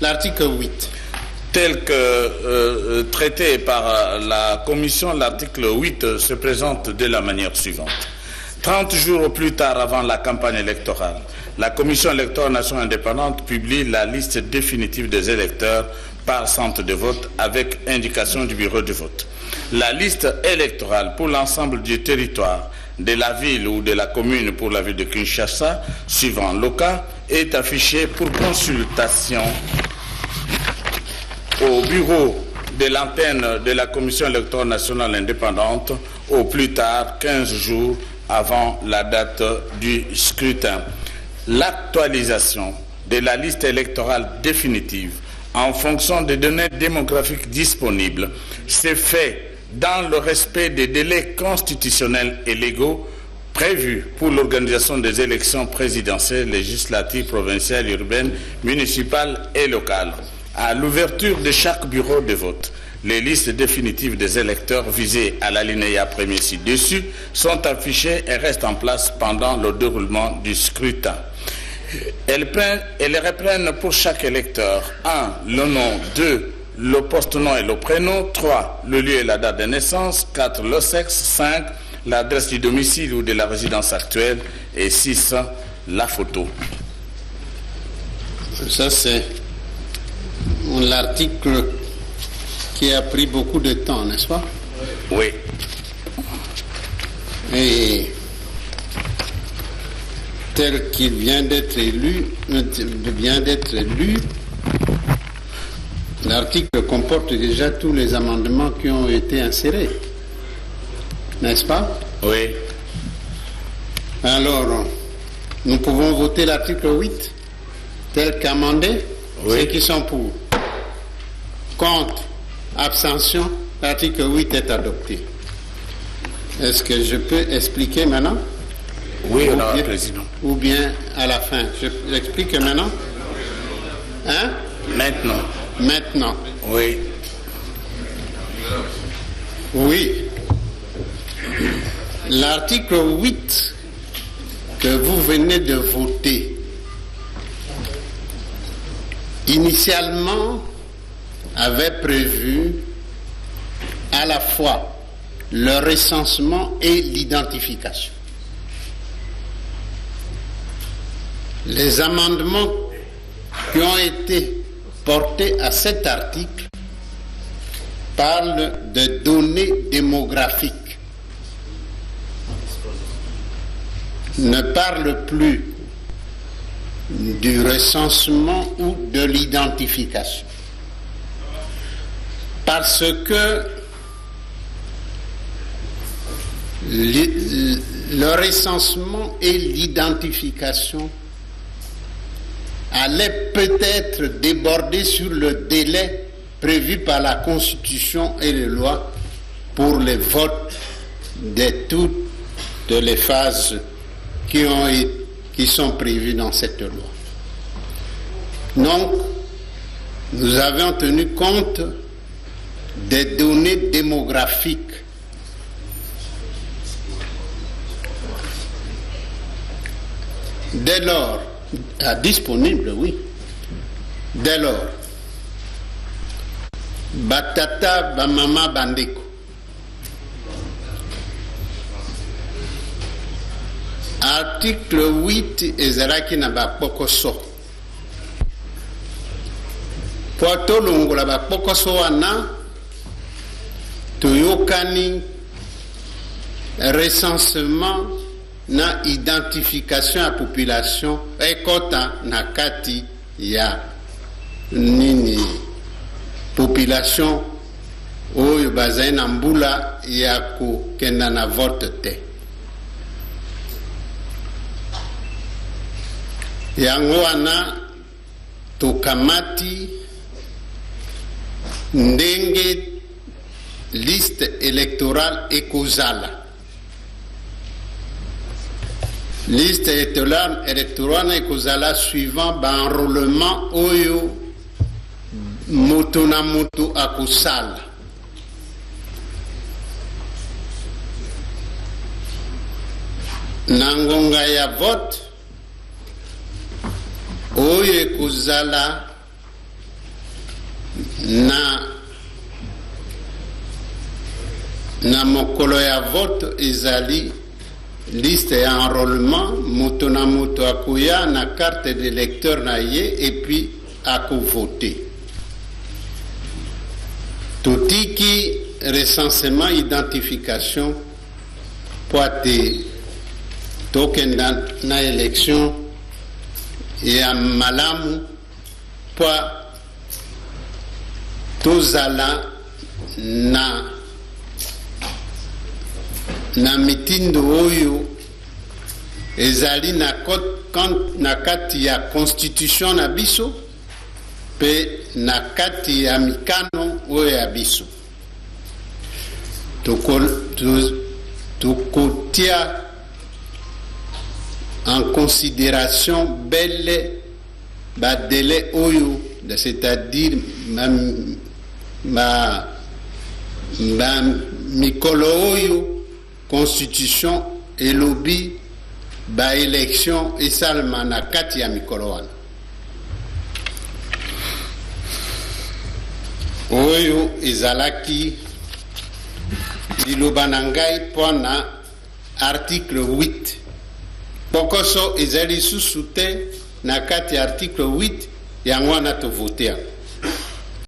L'article 8. Tel que traité par la Commission, l'article 8 se présente de la manière suivante. 30 jours au plus tard avant la campagne électorale, la Commission électorale nationale indépendante publie la liste définitive des électeurs par centre de vote avec indication du bureau de vote. La liste électorale pour l'ensemble du territoire de la ville ou de la commune pour la ville de Kinshasa, suivant le cas, est affichée pour consultation au bureau de l'antenne de la Commission électorale nationale indépendante au plus tard 15 jours avant la date du scrutin. L'actualisation de la liste électorale définitive en fonction des données démographiques disponibles s'est fait dans le respect des délais constitutionnels et légaux prévus pour l'organisation des élections présidentielles, législatives, provinciales, urbaines, municipales et locales. À l'ouverture de chaque bureau de vote, les listes définitives des électeurs visés à l'alinéa premier ci-dessus sont affichées et restent en place pendant le déroulement du scrutin. Elles reprennent pour chaque électeur 1. Le nom, 2. Le poste-nom et le prénom, 3. Le lieu et la date de naissance, 4. Le sexe, 5. L'adresse du domicile ou de la résidence actuelle et 6. La photo. Ça, c'est l'article qui a pris beaucoup de temps, n'est-ce pas? Oui. Et tel qu'il vient d'être élu, l'article comporte déjà tous les amendements qui ont été insérés, n'est-ce pas? Oui. Alors, nous pouvons voter l'article 8 tel qu'amendé. Oui. Ceux qui sont pour, contre, abstention, l'article 8 est adopté. Est-ce que je peux expliquer maintenant? Oui, Honorable Président. Ou bien à la fin? J'explique maintenant? Hein? Maintenant. Maintenant. Oui. Oui. L'article 8 que vous venez de voter, initialement, avait prévu à la fois le recensement et l'identification. Les amendements qui ont été portés à cet article parlent de données démographiques, ne parlent plus du recensement ou de l'identification. Parce que le recensement et l'identification allaient peut-être déborder sur le délai prévu par la Constitution et les lois pour les votes de toutes les phases qui sont prévues dans cette loi. Donc, nous avons tenu compte des données démographiques. Dès lors, disponible, oui. Dès lors, Batata Bamama Bandeko. Article 8 ezalaki na bapokoso. Po tolongola bapokoso wana toyokani recensement na identification ya population ekota na kati ya nini population oyo bazali na mbula ya kokenda na vote te. Yango wana tokamati ndenge liste électorale ekozala. Liste électorale ekozala suivant enrôlement oyo moto na moto akosala. Na ngonga ya vote oyo ekozala na mokolo ya vote ezali liste ya enrôlement moto na moto akoya na carte d'électeur na ye et puis akovote. Totiki recensement identification po ate tokenda na élection ya malamu po tozala na mitindo oyo ezali na kati ya constitution na biso pe na kati ya mikano oyo ya biso. Tokotia en considération belle délai oyo, c'est-à-dire mikolo oyo constitution elobi ba élection esalema na kati ya mikolo wana oyo ezalaki liloba na ngai mpona article 8 pokoso ezali susu te na kati ya article 8 yango wana tovotea.